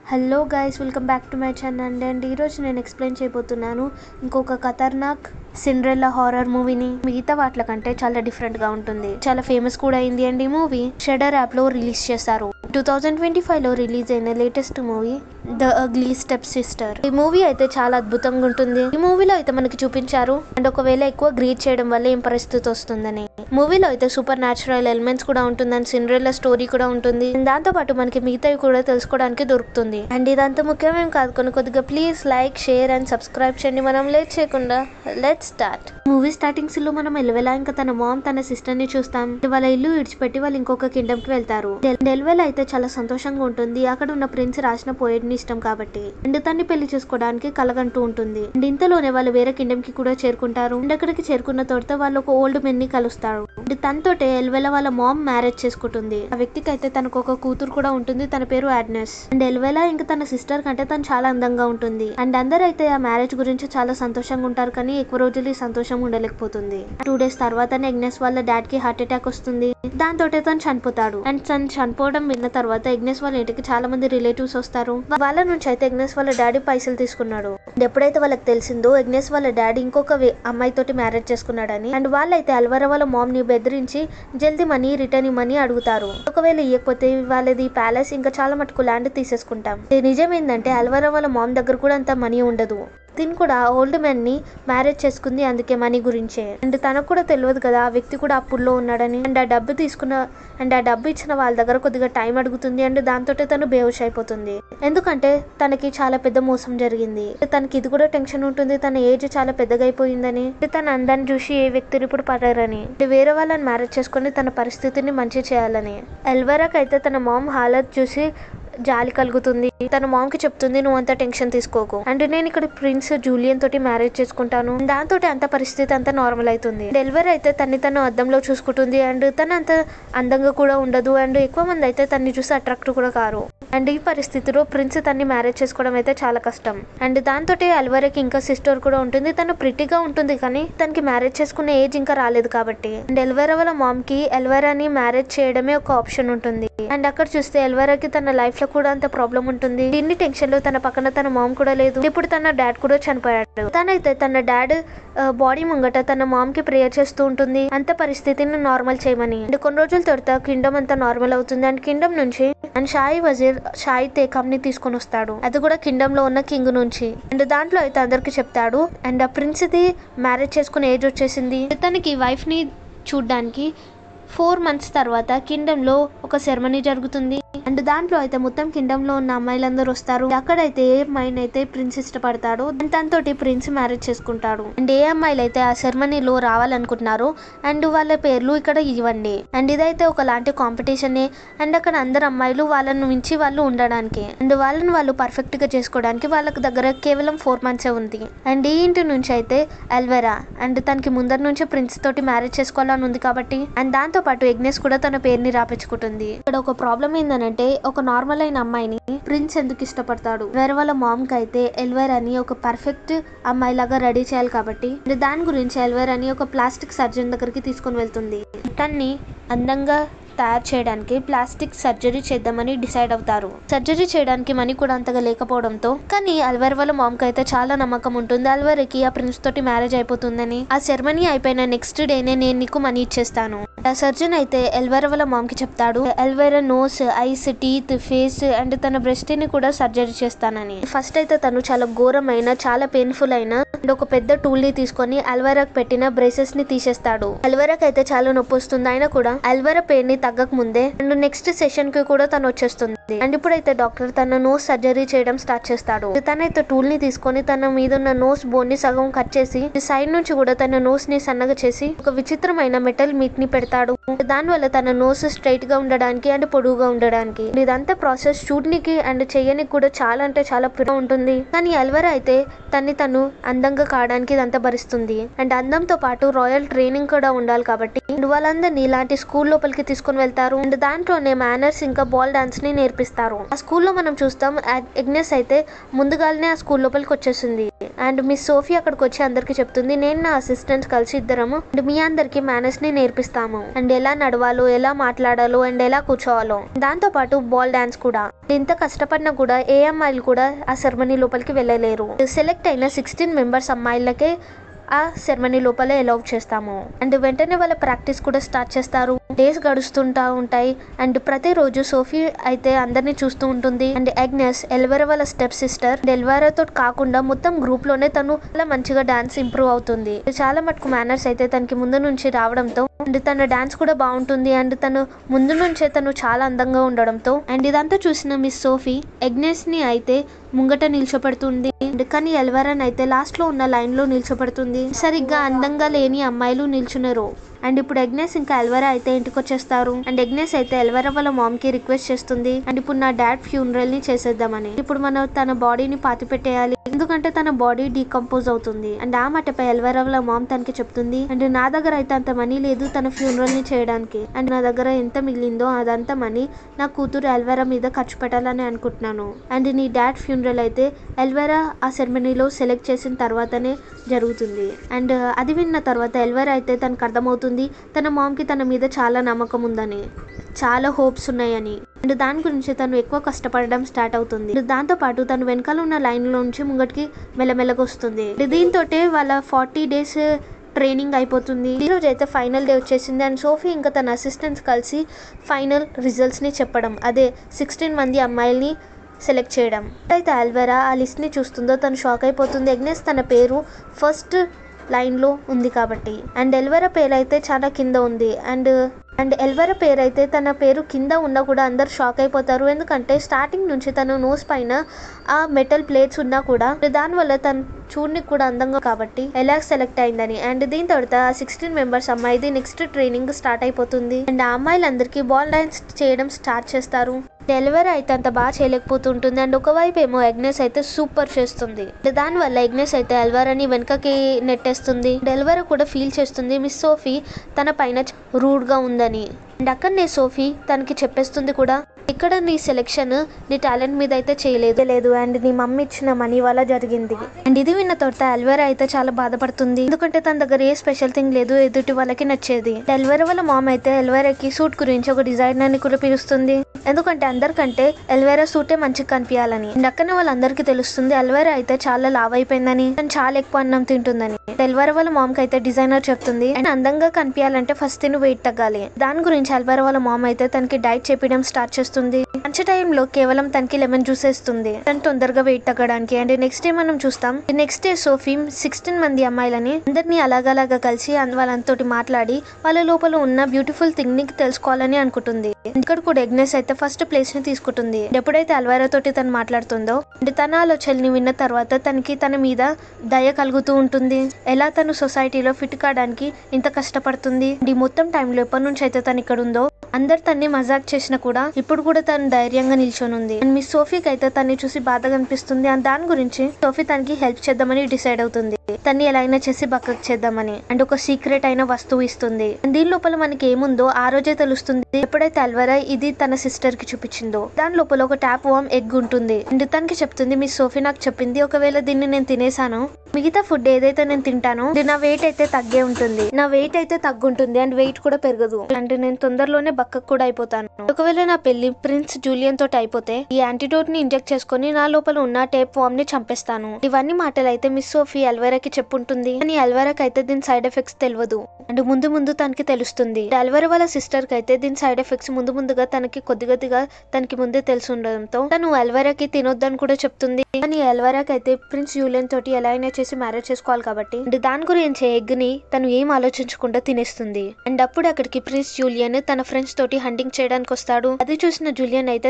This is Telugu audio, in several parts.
Hello guys, welcome back to my channel. And ఈరోజు నేను ఎక్స్ప్లెయిన్ చేయబోతున్నాను ఇంకొక ఖతర్నాక్ సిండ్రెల్లా హారర్ మూవీని. మిగతా వాట్ల కంటే చాలా డిఫరెంట్ గా ఉంటుంది, చాలా ఫేమస్ కూడా అయింది. అండ్ ఈ మూవీ షడర్ యాప్ లో రిలీజ్ చేశారు. 2025 లో రిలీజ్ అయిన latest movie the ugly step sister. ఈ మూవీ అయితే చాలా అద్భుతంగా ఉంటుంది. ఈ మూవీలో అయితే మనకి చూపించారు అండ్ ఒకవేళ ఎక్కువ గ్రీడ్ చేయడం వల్ల ఏం పరిస్థితి వస్తుందని. మూవీలో అయితే సూపర్ న్యాచురల్ ఎలిమెంట్స్ కూడా ఉంటుందని, సిండ్రెల్లా స్టోరీ కూడా ఉంటుంది. దాంతో పాటు మనకి మిగతావి కూడా తెలుసుకోవడానికి దొరుకుతుంది. అండ్ ఇదంతా ముఖ్యమేం కాదు, కొద్దిగా please like, share and subscribe చేయండి. మనం లేట్ చేయకుండా లెట్స్ స్టార్ట్. మూవీ స్టార్టింగ్స్ లో మనం ఎల్వెలా ఇంకా తన మామ్ తన సిస్టర్ ని చూస్తాం. వాళ్ళ ఇల్లు విడిచిపెట్టి వాళ్ళు ఇంకొక కింగ్డమ్ కి వెళ్తారు. ఎల్వెలా అయితే చాలా సంతోషంగా ఉంటుంది. అక్కడ ఉన్న ప్రిన్స్ రాసిన పోయిట్ ని ఇష్టం కాబట్టి అండ్ తన్ని పెళ్లి చేసుకోవడానికి కలగంటూ ఉంటుంది. అండ్ ఇంతలోనే వాళ్ళు వేరే కింగ్డమ్ కి కూడా చేరుకుంటారు. అండ్ అక్కడికి చేరుకున్న తర్వాత వాళ్ళు ఒక ఓల్డ్ మెన్ ని కలుస్తారు. అండ్ తనతోటే ఎల్వెలా వాళ్ళ మామ్ మ్యారేజ్ చేసుకుంటుంది. ఆ వ్యక్తికి అయితే తనకు ఒక కూతురు కూడా ఉంటుంది, తన పేరు ఆగ్నెస్. అండ్ ఎల్వెలా ఇంకా తన సిస్టర్ కంటే తను చాలా అందంగా ఉంటుంది. అండ్ అందరూ అయితే ఆ మ్యారేజ్ గురించి చాలా సంతోషంగా ఉంటారు, కానీ ఎక్కువ రోజులు ఈ సంతోషం ఉండలేకపోతుంది. 2 days తర్వాతనే అగ్నెస్ వాళ్ళ డాడ్ కి హార్ట్ అటాక్ వస్తుంది. దాంతో తను చనిపోతాడు. అండ్ తను చనిపోవడం విన్న తర్వాత అగ్నెస్ వాళ్ళ ఇంటికి చాలా మంది రిలేటివ్స్ వస్తారు. వాళ్ళ నుంచి అయితే అగ్నెస్ వాళ్ళ డాడీ పైసలు తీసుకున్నాడు. ఎప్పుడైతే వాళ్ళకి తెలిసిందో అగ్నెస్ వాళ్ళ డాడీ ఇంకొక అమ్మాయితోటి మ్యారేజ్ చేసుకున్నాడని, అండ్ వాళ్ళైతే అల్వరా వాళ్ళ మామ్ ని బెదిరించి జల్దీ మనీ రిటర్న్ ఇమ్మని అడుగుతారు. ఒకవేళ ఇవ్వకపోతే వాళ్ళది ప్యాలెస్ ఇంకా చాలా మటుకు ల్యాండ్ తీసేసుకుంటాం. నిజమేందంటే అల్వరా వాళ్ళ మామ్ దగ్గర కూడా అంత మనీ ఉండదు. తిను కూడా ఓల్డ్ మ్యాన్ ని మ్యారేజ్ చేసుకుంది అందుకే మనీ గురించే. అండ్ తనకు కూడా తెలియదు కదా ఆ వ్యక్తి కూడా అప్పుల్లో ఉన్నాడని. అండ్ ఆ డబ్బు ఇచ్చిన వాళ్ళ దగ్గర కొద్దిగా టైం అడుగుతుంది. అండ్ దాంతో తను బేహోష్ అయిపోతుంది. ఎందుకంటే తనకి చాలా పెద్ద మోసం జరిగింది. తనకి ఇది కూడా టెన్షన్ ఉంటుంది, తన ఏజ్ చాలా పెద్దగా అయిపోయిందని, తన అందాన్ని చూసి ఏ వ్యక్తిని ఇప్పుడు పడరని, వేరే వాళ్ళని మ్యారేజ్ చేసుకుని తన పరిస్థితిని మంచి చేయాలని. ఎల్వరాకి అయితే తన మామ్ హాలత్ చూసి జాలి కలుగుతుంది. తన మామ్ కి చెప్తుంది, నువ్వు అంత టెన్షన్ తీసుకోకు, అండ్ నేను ఇక్కడ ప్రిన్స్ జూలియన్ తోటి మ్యారేజ్ చేసుకుంటాను. దాంతో అంత పరిస్థితి అంతా నార్మల్ అవుతుంది. ఎల్వరా అయితే తను అద్దంలో చూసుకుంటుంది. అండ్ తను అంత అందంగా కూడా ఉండదు. అండ్ ఎక్కువ మంది అయితే తన్ని చూసి అట్రాక్ట్ కూడా కారు. అండ్ ఈ పరిస్థితిలో ప్రిన్స్ తన్ని మ్యారేజ్ చేసుకోవడం అయితే చాలా కష్టం. అండ్ దాంతో అల్వరాకి ఇంకా సిస్టర్ కూడా ఉంటుంది. తను ప్రిటీగా ఉంటుంది, కానీ తనకి మ్యారేజ్ చేసుకునే ఏజ్ ఇంకా రాలేదు కాబట్టి. అండ్ ఎల్వరా వాళ్ళ మామ్ కి ఎల్వరాని మ్యారేజ్ చేయడమే ఒక ఆప్షన్ ఉంటుంది. అండ్ అక్కడ చూస్తే ఎల్వరాకి తన లైఫ్ లో కూడా అంత ప్రాబ్లం ఉంటుంది. దీన్ని టెన్షన్ లో తన పక్కన తన మామ్ కూడా లేదు. ఇప్పుడు తన డాడ్ కూడా చనిపోయాడు. తనైతే తన డాడ్ బాడీ ముంగట తన మామ్ కి ప్రేయర్ చేస్తూ ఉంటుంది, అంత పరిస్థితిని నార్మల్ చేయమని. అండ్ కొన్ని రోజుల తర్వాత కింగ్డమ్ అంతా నార్మల్ అవుతుంది. అండ్ కింగ్డమ్ నుంచి అండ్ షాయి వజీర్ షాయి తేకమ్ ని తీసుకొని వస్తాడు. అది కూడా కింగ్డమ్ లో ఉన్న కింగ్ నుంచి. అండ్ దాంట్లో అయితే అందరికి చెప్తాడు. అండ్ ఆ ప్రిన్స్ ది మ్యారేజ్ చేసుకునే ఏజ్ వచ్చేసింది. తనకి వైఫ్ ని చూడ్డానికి 4 months తర్వాత కింగ్డమ్ లో ఒక సెరమనీ జరుగుతుంది. అండ్ దాంట్లో అయితే మొత్తం కింగ్డమ్ లో ఉన్న అమ్మాయిలందరూ వస్తారు. అక్కడైతే ఏ అమ్మాయిని అయితే ప్రిన్స్ ఇష్టపడతాడు అండ్ తనతోటి ప్రిన్స్ మ్యారేజ్ చేసుకుంటాడు. అండ్ ఏ అమ్మాయిలు అయితే ఆ సెరమనీలో రావాలనుకుంటున్నారు అండ్ వాళ్ళ పేర్లు ఇక్కడ ఇవ్వండి. అండ్ ఇదైతే ఒకలాంటి కాంపిటీషన్. అండ్ అక్కడ అందరు అమ్మాయిలు వాళ్ళను మించి వాళ్ళు ఉండడానికి అండ్ వాళ్ళని వాళ్ళు పర్ఫెక్ట్ గా చేసుకోవడానికి వాళ్ళకి దగ్గర కేవలం 4 months ఉంది. అండ్ ఈ ఇంటి నుంచి అయితే ఎల్వెరా అండ్ తనకి ముందర నుంచి ప్రిన్స్ తోటి మ్యారేజ్ చేసుకోవాలని ఉంది కాబట్టి. అండ్ దాంతో పాటు అగ్నెస్ కూడా తన పేరుని రాపించుకుంటుంది. ఇక్కడ ఒక ప్రాబ్లం ఏంటంటే ఒక నార్మల్ అయిన అమ్మాయిని ప్రిన్స్ ఎందుకు ఇష్టపడతాడు? వేరే వాళ్ళ మామ్ కి అయితే ఎల్వెరాని ఒక పర్ఫెక్ట్ అమ్మాయి లాగా రెడీ చేయాలి కాబట్టి దాని గురించి ఎల్వెరాని ఒక ప్లాస్టిక్ సర్జన్ దగ్గరికి తీసుకొని వెళ్తుంది. తన్ని అందంగా తయారు చేయడానికి ప్లాస్టిక్ సర్జరీ చేద్దామని డిసైడ్ అవుతారు. సర్జరీ చేయడానికి మనీ కూడా అంతగా లేకపోవడంతో, కానీ అల్వెరా వాళ్ళ మామ్ కి అయితే చాలా నమ్మకం ఉంటుంది అల్వెరాకి ఆ ప్రిన్స్ తోటి మ్యారేజ్ అయిపోతుందని. ఆ సెరమనీ అయిపోయిన నెక్స్ట్ డేనే నేను నీకు మనీ ఇచ్చేస్తాను. ఆ సర్జన్ అయితే ఎల్వెరా వాళ్ళ మామ్ కి చెప్తాడు Elvira nose, eyes, teeth, face and తన బ్రెస్ట్ ని కూడా సర్జరీ చేస్తానని. ఫస్ట్ అయితే తను చాలా ఘోరమైన, చాలా పెయిన్ఫుల్ అయిన అండ్ ఒక పెద్ద టూల్ ని తీసుకొని అల్వెరాకి పెట్టిన బ్రేసెస్ ని తీసేస్తాడు. అల్వెరాకి అయితే చాలా నొప్పి వస్తుంది. అయినా కూడా అల్వెరా పెయిన్ ని తగ్గక ముందే అండ్ నెక్స్ట్ సెషన్ కి కూడా తను వచ్చేస్తుంది. అండ్ ఇప్పుడైతే డాక్టర్ తన నోస్ సర్జరీ చేయడం స్టార్ట్ చేస్తాడు. తనైతే టూల్ ని తీసుకొని తన మీద ఉన్న నోస్ బోన్ ని సగం కట్ చేసి సైడ్ నుంచి కూడా తన నోస్ ని సన్నగా చేసి ఒక విచిత్రమైన మెటల్ మీట్ ని పెడతాడు. దాని వల్ల తన నోస్ స్ట్రైట్ గా ఉండడానికి అండ్ పొడుగుగా ఉండడానికి. ఇదంతా ప్రాసెస్ చూడనికి అండ్ చేయనికి కూడా చాలా అంటే చాలా ఉంటుంది. కానీ అల్వెరా అయితే తను అందంగా కావడానికి ఇదంతా భరిస్తుంది. అండ్ అందంతో పాటు రాయల్ ట్రైనింగ్ కూడా ఉండాలి కాబట్టి వాళ్ళందరినీ ఇలాంటి స్కూల్ లోపలికి తీసుకొని వెళ్తారు. అండ్ దాంట్లోనే మేనర్స్ ఇంకా బాల్ డాన్స్ ని నేర్పిస్తారు. ఆ స్కూల్లో మనం చూస్తాం అగ్నెస్ అయితే ముందుగానే ఆ స్కూల్ లోపలికి వచ్చేసింది. అండ్ మిస్ సోఫీ అక్కడికి వచ్చి అందరికి చెప్తుంది, నేను నా అసిస్టెంట్స్ కలిసి ఇద్దరము అండ్ మీ అందరికి మేనర్స్ ని నేర్పిస్తాము అండ్ ఎలా నడవాలో, ఎలా మాట్లాడాలో అండ్ ఎలా కూర్చోవాలో, దాంతో పాటు బాల్ డాన్స్ కూడా. ఇంత కష్టపడినా కూడా ఏ అమ్మాయిలు కూడా ఆ సెరమనీ లోపలికి వెళ్ళలేరు. సెలెక్ట్ అయిన 16 మెంబర్స్ అమ్మాయిలకే ఆ సెరమనీ లోపల అలౌ చేస్తాము. అండ్ వెంటనే వాళ్ళ ప్రాక్టీస్ కూడా స్టార్ట్ చేస్తారు. డేస్ గడుస్తుంటా ఉంటాయి అండ్ ప్రతిరోజు సోఫీ అయితే అందరినీ చూస్తూ ఉంటుంది. అండ్ అగ్నెస్ ఎల్వెరా వాళ్ళ స్టెప్ సిస్టర్, ఎల్వెరాతో కాకుండా మొత్తం గ్రూప్ లోనే తను చాలా మంచిగా డాన్స్ ఇంప్రూవ్ అవుతుంది. చాలా మటుకు మేనర్స్ అయితే తనకి ముందు నుంచి రావడంతో అండ్ తన డాన్స్ కూడా బాగుంటుంది అండ్ తను ముందు నుంచే తను చాలా అందంగా ఉండడంతో అండ్ ఇదంతా చూసిన మిస్ సోఫీ అగ్నెస్ ని అయితే ముంగట నిల్చోపెడుతుంది. కానీ ఎల్వెరాని అయితే లాస్ట్ లో ఉన్న లైన్ లో నిల్చోపెడుతుంది. సరిగ్గా అందంగా లేని అమ్మాయిలు నిల్చున్నారు. అండ్ ఇప్పుడు అగ్నెస్ ఇంకా ఎల్వెరా అయితే ఇంటికి వచ్చేస్తారు. అండ్ అగ్నెస్ అయితే ఎల్వెరా వాళ్ళ మామ్ కి రిక్వెస్ట్ చేస్తుంది, అండ్ ఇప్పుడు నా డాడ్ ఫ్యూనరల్ ని చేసేద్దామని. ఇప్పుడు మనం తన బాడీని పాతి పెట్టేయాలి, ఎందుకంటే తన బాడీ డీకంపోజ్ అవుతుంది. అండ్ ఆ మాటపై ఎల్వెరా వాళ్ళ మామ్ తనకి చెప్తుంది, అండ్ నా దగ్గర అయితే అంత మనీ లేదు తన ఫ్యూనరల్ ని చేయడానికి. అండ్ నా దగ్గర ఎంత మిగిలిందో అదంతా మనీ నా కూతురు ఎల్వెరా మీద ఖర్చు పెట్టాలని అనుకుంటున్నాను. అండ్ నీ డాడ్ ఫ్యూనరల్ అయితే ఎల్వెరా ఆ సెరమనీలో సెలెక్ట్ చేసిన తర్వాతనే జరుగుతుంది. అండ్ అది విన్న తర్వాత ఎల్వెరా అయితే తనకు అర్థమవుతుంది తన మామ్ కి తన మీద చాలా నమ్మకం ఉందని, చాలా హోప్స్ ఉన్నాయని. అండ్ దాని గురించి తను ఎక్కువ కష్టపడడం స్టార్ట్ అవుతుంది. దాంతో పాటు తను వెనకాల ఉన్న లైన్ లో నుంచి ముంగటికి మెల్లమెల్లగా వస్తుంది. దీంతో వాళ్ళ 40 days ట్రైనింగ్ అయిపోతుంది. ఈ రోజు అయితే ఫైనల్ డే వచ్చేసింది. అండ్ సోఫీ ఇంకా తన అసిస్టెంట్స్ కలిసి ఫైనల్ రిజల్ట్స్ ని చెప్పడం, అదే 16 మంది అమ్మాయిల్ని సెలెక్ట్ చేయడం. అయితే ఎల్వెరా ఆ లిస్ట్ ని చూస్తుందో తను షాక్ అయిపోతుంది. అగ్నెస్ తన పేరు ఫస్ట్ లైన్ లో ఉంది కాబట్టి. అండ్ ఎల్వెరా పేరు అయితే చాలా కింద ఉంది. అండ్ ఎల్వెరా పేరు అయితే తన పేరు కింద ఉన్నా కూడా అందరు షాక్ అయిపోతారు. ఎందుకంటే స్టార్టింగ్ నుంచి తన నోస్ పైన ఆ మెటల్ ప్లేట్స్ ఉన్నా కూడా దానివల్ల తను చూడనికి కూడా అందంగా కాబట్టి ఎలా సెలెక్ట్ అయిందని. అండ్ దీని తర్వాత 16 మెంబర్స్ అమ్మాయిది నెక్స్ట్ ట్రైనింగ్ స్టార్ట్ అయిపోతుంది. అండ్ ఆ అమ్మాయిలందరికీ బాల్ డాన్స్ చేయడం స్టార్ట్ చేస్తారు. ఎల్వెరా అయితే అంత బాగా చేయలేకపోతుంటుంది. అండ్ ఒకవైపు ఏమో అగ్నెస్ అయితే సూపర్ చేస్తుంది. దానివల్ల అగ్నెస్ అయితే ఎల్వెరాని వెనకకి నెట్టేస్తుంది. ఎల్వెరా కూడా ఫీల్ చేస్తుంది మిస్ సోఫీ తన పైన రూడ్ గా ఉందని. అండ్ అక్కడనే సోఫీ తనకి చెప్పేస్తుంది కూడా, ఇక్కడ నీ సెలెక్షన్ నీ టాలెంట్ మీద అయితే చేయలేదు అండ్ నీ మమ్మీ ఇచ్చిన మనీ వల్ల జరిగింది. అండ్ ఇది విన్న తర్వాత ఎల్వెరా అయితే చాలా బాధపడుతుంది. ఎందుకంటే తన దగ్గర ఏ స్పెషల్ థింగ్ లేదు ఎదుటి వాళ్ళకి నచ్చేది. ఎల్వెరా వాళ్ళ మామ్ అయితే ఎల్వెరాకి సూట్ గురించి ఒక డిజైనర్ ని కూడా పిలుస్తుంది. ఎందుకంటే అందరికంటే ఎల్వెరా సూటే మంచిగా కనిపించాలని. అండ్ అక్కడనే వాళ్ళందరికీ తెలుస్తుంది ఎల్వెరా అయితే చాలా లావ్ అయిపోయిందని, తను చాలా ఎక్కువ అన్నం తింటుందని. ఎల్వెరా వాళ్ళ మామ్ కి అయితే డిజైనర్ చెప్తుంది, అండ్ అందంగా కనిపించాలంటే ఫస్ట్ తిను వెయిట్ తగ్గాలి. దాని గురించి ఎల్వెరా వాళ్ళ మామ్ అయితే తనకి డైట్ చేపించడం స్టార్ట్ చేస్తుంది. లంచ్ టైంలో కేవలం తనకి లెమన్ జ్యూస్ ఇస్తుంది తను తొందరగా వెయిట్ తగ్గడానికి. అండ్ నెక్స్ట్ డే మనం చూస్తాం, నెక్స్ట్ డే సోఫీ 16 మంది అమ్మాయిలని అందరినీ అలాగలాగా కలిసి వాళ్ళంతోటి మాట్లాడి వాళ్ళ లోపల ఉన్న బ్యూటిఫుల్ థింగ్ ని తెలుసుకోవాలని అనుకుంటుంది. ఇక్కడ కూడా అగ్నెస్ అయితే ఫస్ట్ ప్లేస్ ని తీసుకుంటుంది. ఎప్పుడైతే ఎల్వెరా తోటి తను మాట్లాడుతుందో తన ఆలోచనని విన్న తర్వాత తనకి తన మీద దయ కలుగుతూ ఉంటుంది. ఎలా తను సొసైటీలో ఫిట్ కావడానికి ఇంత కష్టపడుతుంది. ఈ మొత్తం టైంలో ఎప్పటి నుంచి అయితే తను ఇక్కడ ఉందో అందరు తన్ని మజాక్ చేసినా కూడా ఇప్పుడు కూడా తను ధైర్యంగా నిల్చొని ఉంది. అండ్ మిస్ సోఫీకి అయితే తన్ని చూసి బాధగా అనిపిస్తుంది. అండ్ దాని గురించి సోఫీ తనకి హెల్ప్ చేద్దామని డిసైడ్ అవుతుంది. తన్ని ఎలా అయినా చేసి బక్కకు చేద్దామని. అండ్ ఒక సీక్రెట్ అయిన వస్తువు ఇస్తుంది. దీని లోపల మనకి ఏముందో ఆ రోజే తెలుస్తుంది. ఎప్పుడైతే ఎల్వెరా ఇది తన సిస్టర్ కి చూపించిందో దాని లోపల ఒక ట్యాప్ వామ్ ఎగ్ ఉంటుంది. అండ్ తనకి చెప్తుంది, మిస్ సోఫీ నాకు చెప్పింది ఒకవేళ దీన్ని నేను తినేసాను మిగతా ఫుడ్ ఏదైతే నేను తింటానో నా వెయిట్ అయితే తగ్గే ఉంటుంది, నా వెయిట్ అయితే తగ్గుంటుంది అండ్ వెయిట్ కూడా పెరగదు. అండ్ నేను తొందరలోనే బక్కకు కూడా అయిపోతాను. ఒకవేళ నా పెళ్లి ప్రిన్స్ జూలియన్ తోటి అయిపోతే ఈ యాంటీడోట్ ని ఇంజెక్ట్ చేసుకుని నా లోపల ఉన్న టేప్ వామ్ ని చంపేస్తాను. ఇవన్నీ మాటలు అయితే మిస్ సోఫీ ఎల్వెరాకి చెప్పుంటుంది. కానీ ఎల్వెరాకి అయితే దీని సైడ్ ఎఫెక్ట్స్ తెలియదు. అండ్ ముందు తనకి తెలుస్తుంది. ఎల్వెరా వాళ్ళ సిస్టర్ కి అయితే దీని సైడ్ ఎఫెక్ట్స్ ముందుగా తనకి కొద్దిగా తనకి ముందే తెలిసి ఉండడంతో తను ఎల్వెరాకి తినొద్దని కూడా చెప్తుంది. కానీ ఎల్వెరాకి అయితే ప్రిన్స్ జూలియన్ తోటి ఎలా అయినా చేసి మ్యారేజ్ చేసుకోవాలి కాబట్టి అండ్ దాని గురించి ఎగ్ ని తను ఏం ఆలోచించకుండా తినేస్తుంది. అండ్ అప్పుడు అక్కడికి ప్రిన్స్ జూలియన్ తన ఫ్రెండ్స్ తోటి హంటింగ్ చేయడానికి వస్తాడు. అది చూసిన జూలియన్ అయితే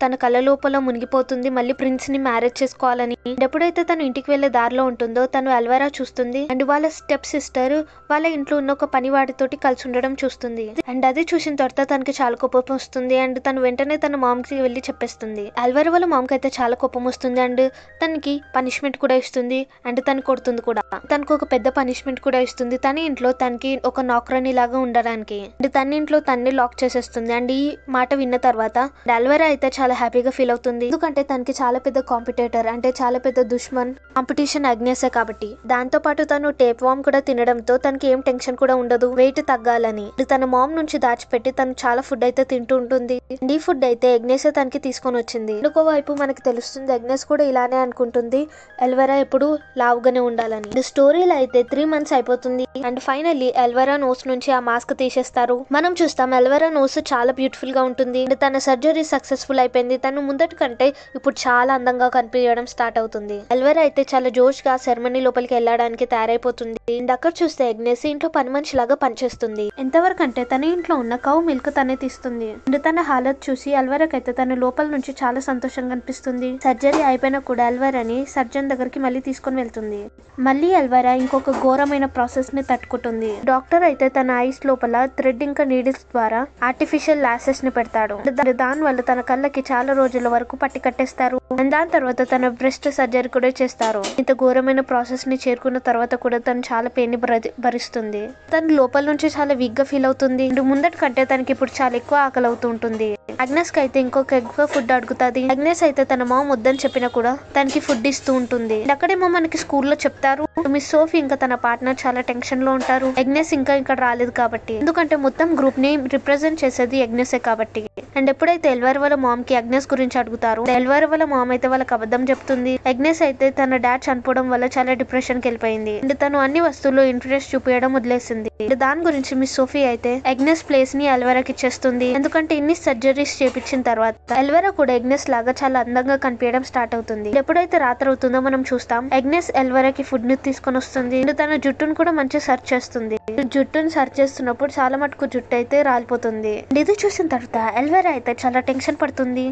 తన కళ్ళ లోపల మునిగిపోతుంది మళ్ళీ ప్రిన్స్ ని మ్యారేజ్ చేసుకోవాలని. ఎప్పుడైతే తను ఇంటికి వెళ్లే దారిలో ఉంటుందో తను ఎల్వెరా చూస్తుంది. అండ్ వాళ్ళ స్టెప్ సిస్టర్ వాళ్ళ ఇంట్లో ఉన్న ఒక పనివాడితోటి కలిసి ఉండడం చూస్తుంది. అండ్ అది చూసిన తర్వాత తనకి చాలా కోపం వస్తుంది. అండ్ తను వెంటనే తన మామ్ కి వెళ్లి చెప్పేస్తుంది. ఎల్వెరా వాళ్ళ మామ్ కి అయితే చాలా కోపం వస్తుంది. అండ్ తనకి పనిష్మెంట్ కూడా ఇస్తుంది. అండ్ తన తను కొడుతుంది కూడా. తనకు ఒక పెద్ద పనిష్మెంట్ కూడా ఇస్తుంది. తన ఇంట్లో తనకి ఒక నౌకరాణి లాగా ఉండడానికి. అండ్ తన ఇంట్లో తన్ని లాక్ చేసేస్తుంది. అండ్ ఈ మాట విన్న తర్వాత అల్వెరా అయితే చాలా హ్యాపీగా ఫీల్ అవుతుంది. ఎందుకంటే తనకి చాలా పెద్ద కాంపిటేటర్, అంటే చాలా పెద్ద దుష్మన్ కాంపిటీషన్ అగ్నేసే కాబట్టి. దాంతో పాటు తను టేప్ వామ్ కూడా తినడంతో తనకి ఏం టెన్షన్ కూడా ఉండదు వెయిట్ తగ్గాలని. తన మామ్ నుంచి దాచిపెట్టి తను చాలా ఫుడ్ అయితే తింటూ ఉంటుంది. ఈ ఫుడ్ అయితే అగ్నేసే తనకి తీసుకొని వచ్చింది. ఇంకో వైపు మనకి తెలుస్తుంది అగ్నేస్ కూడా ఇలానే అనుకుంటుంది అల్వెరా ఎప్పుడు లావుగానే ఉండాలని. స్టోరీలో అయితే 3 months అయిపోతుంది. అండ్ ఫైనల్లీ అల్వెరా నోస్ నుంచి ఆ మాస్క్ తీసేస్తారు. మనం చూస్తాం అల్వెరా నోస్ చాలా బ్యూటిఫుల్ గా ఉంటుంది. అండ్ తన సర్జరీ సక్సెస్ఫుల్ అయిపోయింది. తను ముందటి కంటే ఇప్పుడు చాలా అందంగా కనిపించడం స్టార్ట్ అవుతుంది. అల్వెరా అయితే చాలా జోష్ గా సెరమనీ లోపలికి వెళ్ళడానికి తయారైపోతుంది. అండ్ అక్కడ చూస్తే అగ్నేస్ ఇంట్లో పని మనిషి లాగా పనిచేస్తుంది. ఎంతవరకు అంటే తన ఇంట్లో ఉన్న కౌ మిల్క్ తనే తీస్తుంది. అండ్ తన హాలత్ చూసి అల్వెరాకి అయితే తన లోపల నుంచి చాలా సంతోషంగా అనిపిస్తుంది. సర్జరీ అయిపోయినా కూడా అల్వెరాని సర్జన్ దగ్గరికి మళ్ళీ తీసుకొని వెళ్తుంది. మళ్ళీ అల్వెరా ఇంకొక ఘోరమైన ప్రాసెస్ ని తట్టుకుంటుంది. డాక్టర్ అయితే తన ఐస్ లోపల థ్రెడ్ ఇంకా నీడిల్స్ ద్వారా ఆర్టిఫిషియల్ లాసెస్ ని పెడతాడు. దాని వల్ల తన కళ్ళకి చాలా రోజుల వరకు పట్టి కట్టేస్తారు. అండ్ దాని తర్వాత తన బ్రెస్ట్ సర్జరీ కూడా చేస్తారు. ఇంత ఘోరమైన ప్రాసెస్ ని చేరుకున్న తర్వాత కూడా తను చాలా పెయిన్ ని భరిస్తుంది. తను లోపల నుంచి చాలా వీక్ గా ఫీల్ అవుతుంది. అండ్ ముందటి కంటే తనకి ఇప్పుడు చాలా ఎక్కువ ఆకలి అవుతూ ఉంటుంది. అగ్నెస్ కి అయితే ఇంకొక ఎక్కువ ఫుడ్ అడుగుతుంది. అగ్నెస్ అయితే తన మామ్ వద్దని చెప్పినా కూడా తనకి ఫుడ్ ఇస్తూ ఉంటుంది. అక్కడేమో మనకి స్కూల్లో చెప్తారు మిస్ సోఫీ ఇంకా తన పార్ట్నర్ చాలా టెన్షన్ లో ఉంటారు. అగ్నెస్ ఇంకా ఇక్కడ రాలేదు కాబట్టి. ఎందుకంటే మొత్తం గ్రూప్ ని రిప్రజెంట్ చేసేది అగ్నెసే కాబట్టి. అండ్ ఎప్పుడైతే ఎల్వర్ వాళ్ళ మామ్ కి అగ్నెస్ గురించి అడుగుతారు, ఎల్వర్ వాళ్ళ మామ్ అయితే వాళ్ళకి అబద్ధం చెప్తుంది. అగ్నెస్ అయితే తన డాడ్ చనిపోవడం వల్ల చాలా డిప్రెషన్ కి వెళ్ళిపోయింది. అండ్ తను అన్ని వస్తువుల్లో ఇంట్రెస్ట్ చూపించడం వదిలేసింది. దాని గురించి మిస్ సోఫీ అయితే అగ్నెస్ ప్లేస్ ని అల్వెరాకి ఇచ్చేస్తుంది. ఎందుకంటే ఇన్ని సర్జరీస్ చేపించిన తర్వాత అల్వెరా కూడా అగ్నెస్ లాగా చాలా అందంగా కనిపించడం స్టార్ట్ అవుతుంది. ఎప్పుడైతే రాత్రి అవుతుందో మనం చూస్తాం అగ్నెస్ అల్వెరాకి ఫుడ్ ని తీసుకొని వస్తుంది. అండ్ తన జుట్టును కూడా మంచి సర్చ్ చేస్తుంది. జుట్టును సర్చ్ చేస్తున్నప్పుడు చాలా మటుకు జుట్టు అయితే రాలిపోతుంది. ఇది చూసిన తర్వాత అల్వెరా అయితే చాలా టెన్షన్ పడుతుంది.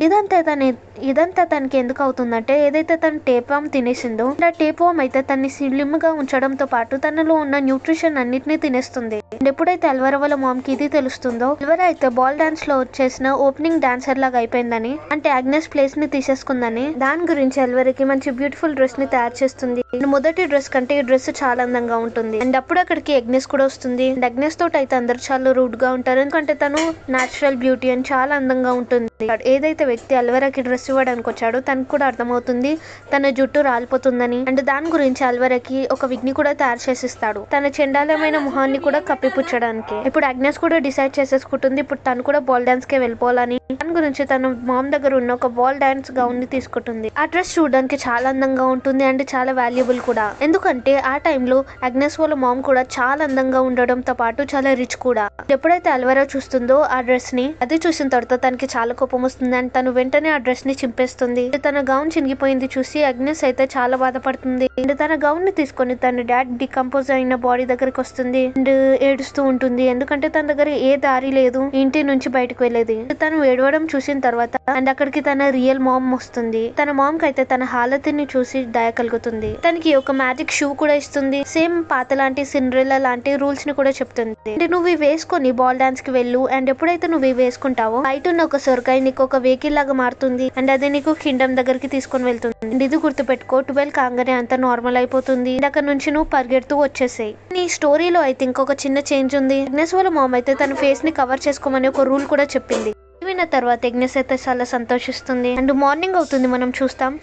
ఇదంతా తనకి ఎందుకు అవుతుందంటే ఏదైతే తను టేప్ వామ్ తినేసిందో ఆ టేప్ వామ్ అయితే తన్ని స్లిమ్ గా ఉంచడంతో పాటు తనలో ఉన్న న్యూట్రిషన్ అన్నిటిని తినేస్తుంది. ఎప్పుడైతే అల్వెరా వాళ్ళ మామ్ కి ఇది తెలుస్తుందో అల్వెరా అయితే బాల్ డాన్స్ లో వచ్చేసిన ఓపెనింగ్ డాన్సర్ లాగా అయిపోయిందని, అంటే అగ్నెస్ ప్లేస్ ని తీసేసుకుందని. దాని గురించి అల్వెరాకి మంచి బ్యూటిఫుల్ డ్రెస్ ని తయారు చేస్తుంది. మొదటి డ్రెస్ కంటే ఈ డ్రెస్ చాలా అందంగా ఉంటుంది. అండ్ అప్పుడు అక్కడికి అగ్నెస్ కూడా వస్తుంది. అండ్ అగ్నెస్ తోటి అయితే అందరు చాలా రూడ్ గా ఉంటారు. ఎందుకంటే తను నాచురల్ బ్యూటీ అని చాలా అందంగా ఉంటుంది. ఏదైతే వ్యక్తి అల్వెరాకి డ్రెస్ ఇవ్వడానికి వచ్చాడో తనకు కూడా అర్థమవుతుంది తన జుట్టు రాలిపోతుందని. అండ్ దాని గురించి అల్వెరాకి ఒక విగ్ ని కూడా తయారు చేసిస్తాడు, తన చెండాలమైన మొహాన్ని కూడా కప్పిపుచ్చడానికి. ఇప్పుడు అగ్నెస్ కూడా డిసైడ్ చేసేసుకుంటుంది ఇప్పుడు తను కూడా బాల్ డాన్స్ కే వెళ్ళిపోవాలని. దాని గురించి తన మామ్ దగ్గర ఉన్న ఒక బాల్ డాన్స్ గౌన్ ని తీసుకుంటుంది. ఆ డ్రెస్ చూడడానికి చాలా అందంగా ఉంటుంది అండ్ చాలా వాల్యుబుల్ కూడా. ఎందుకంటే ఆ టైంలో అగ్నెస్ వాళ్ళ మామ్ కూడా చాలా అందంగా ఉండడంతో పాటు చాలా రిచ్ కూడా. ఎప్పుడైతే అల్వెరా చూస్తుందో ఆ డ్రెస్ ని, అది చూసిన తర్వాత తనకి చాలా కోపం వస్తుంది. అండ్ తను వెంటనే ఆ డ్రెస్ ని చింపేస్తుంది. తన గౌన్ చినిగిపోయింది చూసి అగ్నెస్ అయితే చాలా బాధపడుతుంది. అండ్ తన గౌన్ ని తీసుకొని తన డాడ్ డికంపోజ్ అయిన బాడీ దగ్గరికి వస్తుంది. అండ్ ఏడుస్తూ ఉంటుంది. ఎందుకంటే తన దగ్గర ఏ దారి లేదు ఇంటి నుంచి బయటకు వెళ్ళేది. తను ఏడవడం చూసిన తర్వాత అండ్ అక్కడికి తన రియల్ మామ్ వస్తుంది. తన మామ్ కి అయితే తన హాలతిని చూసి దయ కలుగుతుంది. తనకి ఒక మ్యాజిక్ షూ కూడా ఇస్తుంది. సేమ్ పాత లాంటి సిండ్రెల్లా లాంటి రూల్స్ ని కూడా చెప్తుంది. అంటే నువ్వు ఇవి వేసుకొని బాల్ డాన్స్ కి వెళ్ళు. అండ్ ఎప్పుడైతే నువ్వు ఇవి వేసుకుంటావో బయట ఉన్న ఒక సొరకాయ నీకు ఒక వెహికల్ లాగా మారుతుంది. అండ్ అది నీకు కింగ్డమ్ దగ్గరికి తీసుకొని వెళ్తుంది. అండ్ ఇది గుర్తుపెట్టుకో 12 కాగానే అంత నార్మల్ అయిపోతుంది. అక్కడ నుంచి నువ్వు పరిగెడుతూ వచ్చేసాయి. ఈ స్టోరీలో అయితే ఇంకొక చిన్న చేంజ్ ఉంది. అగ్నెస్ వాళ్ళ మామ్ అయితే తన ఫేస్ ని కవర్ చేసుకోమని ఒక రూల్ కూడా చెప్పింది. విన్న తర్వాత అగ్నెస్ అయితే చాలా సంతోషిస్తుంది. అండ్ మార్నింగ్ అవుతుంది మనం చూస్తాం.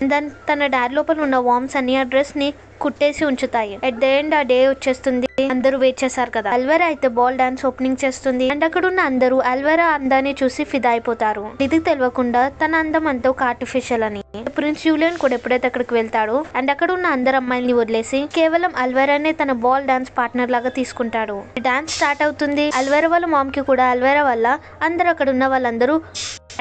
తన డాడ్ లోపల ఉన్న వామ్స్ అన్ని ఆ డ్రెస్ ని కుట్టేసి ఉంచుతాయి. అట్ ద ఎండ్ ఆ డే వచ్చేస్తుంది. అందరూ వెయిట్ చేశారు కదా. అల్వెరా అయితే బాల్ డాన్స్ ఓపెనింగ్ చేస్తుంది. అండ్ అక్కడ ఉన్న అందరూ అల్వెరా అందాన్ని చూసి ఫిదా అయిపోతారు. ఇది తెలియకుండా తన అందం అంతా ఒక ఆర్టిఫిషియల్ అని. ప్రిన్స్ జూలియన్ కూడా ఎప్పుడైతే అక్కడికి వెళ్తాడు అండ్ అక్కడ ఉన్న అందరు అమ్మాయిల్ని వదిలేసి కేవలం అల్వెరానే తన బాల్ డాన్స్ పార్ట్నర్ లాగా తీసుకుంటాడు. డాన్స్ స్టార్ట్ అవుతుంది. అల్వెరా వాళ్ళ మామ్ కి కూడా అల్వెరా వల్ల అందరు అక్కడ ఉన్న వాళ్ళందరూ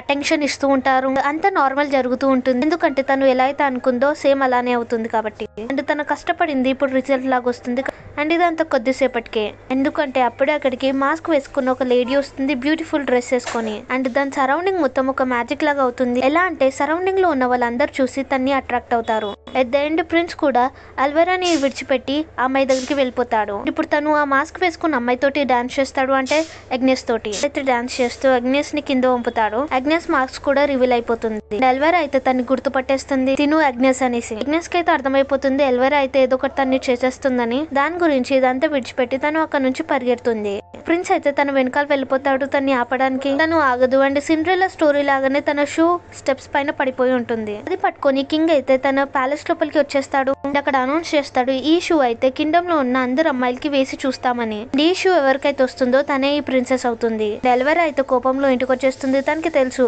అటెన్షన్ ఇస్తూ ఉంటారు. అంత నార్మల్ జరుగుతూ ఉంటుంది. ఎందుకంటే తను ఎలా అయితే అనుకుందో సేమ్ అలానే అవుతుంది కాబట్టి. అండ్ తన కష్టపడింది ఇప్పుడు రిజల్ట్ లాగా వస్తుంది. అండ్ ఇదంతా కొద్దిసేపటికే. ఎందుకంటే అప్పుడే అక్కడికి మాస్క్ వేసుకున్న ఒక లేడీ వస్తుంది బ్యూటిఫుల్ డ్రెస్ వేసుకొని. అండ్ దాని సరౌండింగ్ మొత్తం ఒక మ్యాజిక్ లాగా అవుతుంది. ఎలా అంటే సరౌండింగ్ లో ఉన్న వాళ్ళందరూ చూసి తన్ని అట్రాక్ట్ అవుతారు. ఎట్ ద ఎండ్ ప్రిన్స్ కూడా అల్వెరాని విడిచిపెట్టి ఆ అమ్మాయి దగ్గరికి వెళ్ళిపోతాడు. ఇప్పుడు తను ఆ మాస్క్ వేసుకున్న అమ్మాయితోటి డాన్స్ చేస్తాడు, అంటే అగ్నెస్ తోటి. అయితే డాన్స్ చేస్తూ అగ్నెస్ ని కింద పంపుతాడు. అగ్నెస్ మార్క్స్ కూడా రివీల్ అయిపోతుంది. అల్వెరా అయితే తన్ని గుర్తుపట్టేస్తుంది తిను అగ్నెస్ అనేసి. అగ్నెస్ కి అయితే అర్థమైపోతుంది అల్వెరా అయితే ఏదో ఒకటి తన్ని చేసేస్తుందని దాని గురించి ఇదంతా విడిచిపెట్టి తను అక్కడ నుంచి పరిగెడుతుంది. ప్రిన్స్ అయితే తన వెనకాల వెళ్ళిపోతాడు తన్ని ఆపడానికి. తను ఆగదు. అండ్ సిండ్రెల్లా స్టోరీ లాగానే తన షూ స్టెప్స్ పైన పడిపోయి ఉంటుంది. అది పట్టుకొని కింగ్ అయితే తన ప్యాలెస్ లోపలికి వచ్చేస్తాడు. అక్కడ అనౌన్స్ చేస్తాడు ఈ షూ అయితే కింగ్డమ్ లో ఉన్న అందరు అమ్మాయిలకి వేసి చూస్తామని. ఈ షూ ఎవరికైతే వస్తుందో తనే ఈ ప్రిన్సెస్ అవుతుంది. ఎల్వెరా అయితే కోపంలో ఇంటికి వచ్చేస్తుంది. తనకి తెలుసు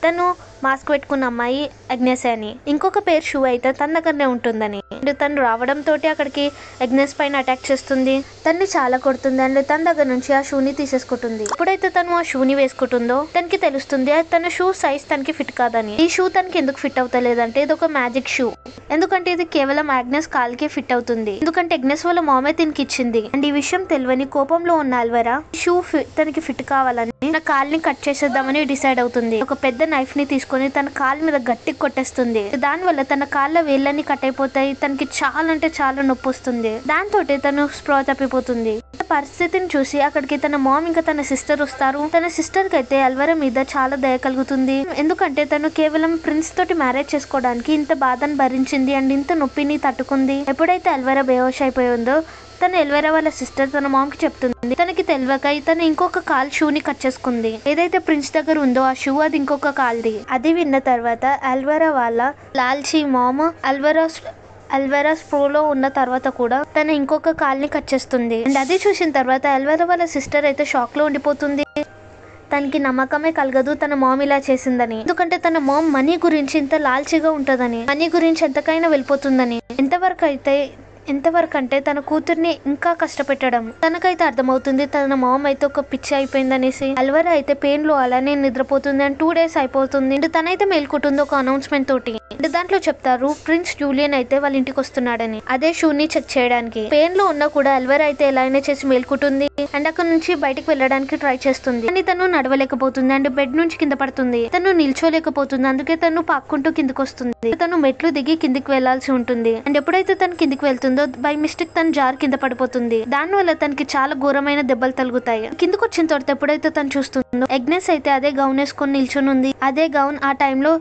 తను మాస్క్ పెట్టుకున్న అమ్మాయి అగ్నెస్ అని. ఇంకొక పేరు షూ అయితే తన దగ్గరనే ఉంటుందని. అండ్ తను రావడంతో అక్కడికి అగ్నెస్ పైన అటాక్ చేస్తుంది. తన్ని చాలా కొడుతుంది. అండ్ తన దగ్గర నుంచి ఆ షూని తీసేసుకుంటుంది. ఎప్పుడైతే తను ఆ షూని వేసుకుంటుందో తనకి తెలుస్తుంది తన షూ సైజ్ తనకి ఫిట్ కాదని. ఈ షూ తనకి ఎందుకు ఫిట్ అవుతలేదంటే ఇది ఒక మ్యాజిక్ షూ. ఎందుకంటే ఇది కేవలం అగ్నెస్ కాల్కే ఫిట్ అవుతుంది. ఎందుకంటే అగ్నెస్ వాళ్ళ మామే తినికి ఇచ్చింది. అండ్ ఈ విషయం తెలియని కోపంలో ఉన్న అల్వెరా షూ తనకి ఫిట్ కావాలని నా కాల్ని కట్ చేసేద్దామని డిసైడ్ అవుతుంది. ఒక పెద్ద నైఫ్ ని తీసుకొని తన కాలు మీద గట్టిగా కొట్టేస్తుంది. దాని వల్ల తన కాళ్ళ వేళ్ళని కట్ అయిపోతాయి. తనకి చాలా అంటే చాలా నొప్పి వస్తుంది. దాంతో తను స్ప్రో తప్పిపోతుంది. పరిస్థితిని చూసి అక్కడికి తన మామ్ ఇంకా తన సిస్టర్ వస్తారు. తన సిస్టర్ కి అయితే అల్వెరా మీద చాలా దయ కలుగుతుంది. ఎందుకంటే తను కేవలం ప్రిన్స్ తోటి మ్యారేజ్ చేసుకోవడానికి ఇంత బాధను భరించింది అండ్ ఇంత నొప్పిని తట్టుకుంది. ఎప్పుడైతే అల్వెరా బేహోష్ అయిపోయిందో తను ఎల్వెరా వాళ్ళ సిస్టర్ తన మామ్ కి చెప్తుంది. తనకి తెలియక తను ఇంకొక కాల్ షూని కట్ చేసుకుంది. ఏదైతే ప్రిన్స్ దగ్గర ఉందో ఆ షూ అది ఇంకొక కాల్ది. అది విన్న తర్వాత అల్వెరా వాళ్ళ లాల్చీ మామ్ అల్వెరా స్ప్రోలో ఉన్న తర్వాత కూడా తను ఇంకొక కాల్ని కట్ చేస్తుంది. అండ్ అది చూసిన తర్వాత అల్వెరా వాళ్ళ సిస్టర్ అయితే షాక్ లో ఉండిపోతుంది. తనకి నమ్మకమే కలగదు తన మామ్ ఇలా చేసిందని. ఎందుకంటే తన మామ్ మనీ గురించి ఇంత లాల్చీగా ఉంటుందని, మనీ గురించి ఎంతకైనా వెళ్ళిపోతుందని. ఎంతవరకు అంటే తన కూతుర్ని ఇంకా కష్టపెట్టడం. తనకైతే అర్థమవుతుంది తన మామ్ అయితే ఒక పిచ్చి అయిపోయిందనేసి. అల్వెరా అయితే పెయిన్ లో అలానే నిద్రపోతుంది. అండ్ 2 days అయిపోతుంది. అండ్ తనైతే మేల్కుంటుంది ఒక అనౌన్స్మెంట్ తోటి. అండ్ దాంట్లో చెప్తారు ప్రిన్స్ జూలియన్ అయితే వాళ్ళ ఇంటికి వస్తున్నాడని, అదే షూని చెక్ చేయడానికి. పెయిన్ లో ఉన్నా కూడా అల్వెరా అయితే ఎలా అయినా చేసి మేల్కుంటుంది. అండ్ అక్కడ నుంచి బయటకు వెళ్ళడానికి ట్రై చేస్తుంది. కానీ తను నడవలేకపోతుంది. అండ్ బెడ్ నుంచి కింద పడుతుంది. తను నిల్చోలేకపోతుంది. అందుకే తను పాక్కుంటూ కిందకి వస్తుంది. తను మెట్లు దిగి కిందికి వెళ్లాల్సి ఉంటుంది. అండ్ ఎప్పుడైతే తను కిందికి వెళ్తుందో బై మిస్టేక్ తను జార్ కింద పడిపోతుంది. దాని వల్ల తనకి చాలా ఘోరమైన దెబ్బలు తగులుతాయి. కిందకు వచ్చిన తర్వాత ఎప్పుడైతే తను చూస్తుందో అగ్నెస్ అయితే అదే గౌన్ వేసుకొని నిల్చొని ఉంది. అదే గౌన్ ఆ టైంలో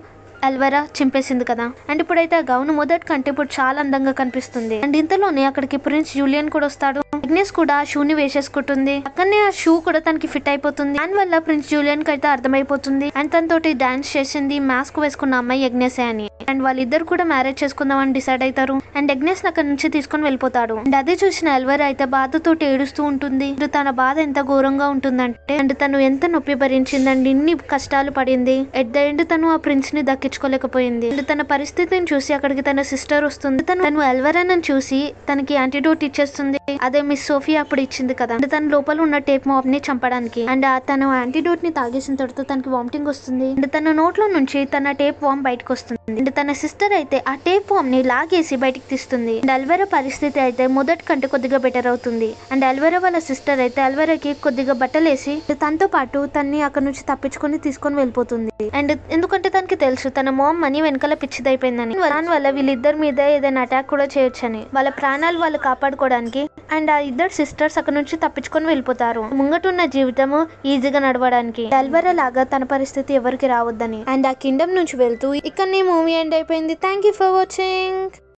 అల్వెరా చింపేసింది కదా. అండ్ ఇప్పుడైతే ఆ గౌన్ మొదటి కంటే ఇప్పుడు చాలా అందంగా కనిపిస్తుంది. అండ్ ఇంతలోనే అక్కడికి ప్రిన్స్ జూలియన్ కూడా వస్తాడు. అగ్నెస్ కూడా ఆ షూని వేసేసుకుంటుంది. అక్కడనే ఆ షూ కూడా తనకి ఫిట్ అయిపోతుంది. దాని వల్ల ప్రిన్స్ జూలియన్ కి అయితే అర్థమైపోతుంది. అండ్ తనతోటి డాన్స్ చేసింది మాస్క్ వేసుకున్న అమ్మాయి అగ్నెసే అని. అండ్ వాళ్ళిద్దరు కూడా మ్యారేజ్ చేసుకుందాం అని డిసైడ్ అవుతారు. అండ్ అగ్నెస్ అక్కడ నుంచి తీసుకొని వెళ్ళిపోతాడు. అండ్ అది చూసిన అల్వెరా అయితే బాధతోటి ఏడుస్తూ ఉంటుంది. తన బాధ ఎంత ఘోరంగా ఉంటుందంటే అండ్ తను ఎంత నొప్పి భరించిందండి, ఇన్ని కష్టాలు పడింది. ఎట్ ద ఎండ్ తను ఆ ప్రిన్స్ ని దక్కించుకోలేకపోయింది. అండ్ తన పరిస్థితిని చూసి అక్కడికి తన సిస్టర్ వస్తుంది. తను అల్వెరాని చూసి తనకి యాంటీడోట్ ఇచ్చేస్తుంది. అదే మిస్ సోఫియా అప్పుడు ఇచ్చింది కదా. అండ్ తన లోపల ఉన్న టేప్ మాప్ ని చంపడానికి. అండ్ తను యాంటీడోట్ ని తాగేసిన తర్వాత తనకి వామిటింగ్ వస్తుంది. అండ్ తన నోట్లో నుంచి తన టేప్ వామ్ బయటకు వస్తుంది. అండ్ తన సిస్టర్ అయితే ఆ టేప్ వామ్ ని లాగేసి బయటికి తీస్తుంది. అండ్ అల్వెరా పరిస్థితి అయితే మొదటి కంటే కొద్దిగా బెటర్ అవుతుంది. అండ్ అల్వెరా వాళ్ళ సిస్టర్ అయితే అల్వెరాకి కొద్దిగా బట్టలేసి తనతో పాటు తన్ని అక్కడ నుంచి తప్పించుకొని తీసుకొని వెళ్ళిపోతుంది. అండ్ ఎందుకంటే తనకి తెలుసు తన మామ్ మనీ వెనకాల పిచ్చిదైపోయిందని. దాని వల్ల వీళ్ళిద్దరి మీద ఏదైనా అటాక్ కూడా చేయొచ్చని, వాళ్ళ ప్రాణాలు వాళ్ళు కాపాడుకోవడానికి. అండ్ ఆ ఇద్దరు సిస్టర్స్ అక్కడ నుంచి తప్పించుకొని వెళ్ళిపోతారు ముంగటున్న జీవితము ఈజీగా నడవడానికి. అల్వెరా లాగా తన పరిస్థితి ఎవరికి రావద్దని. అండ్ ఆ కింగ్డమ్ నుంచి వెళ్తూ ఇక్కడ మూవీ ఎండ్ అయిపోయింది. Thank you for watching.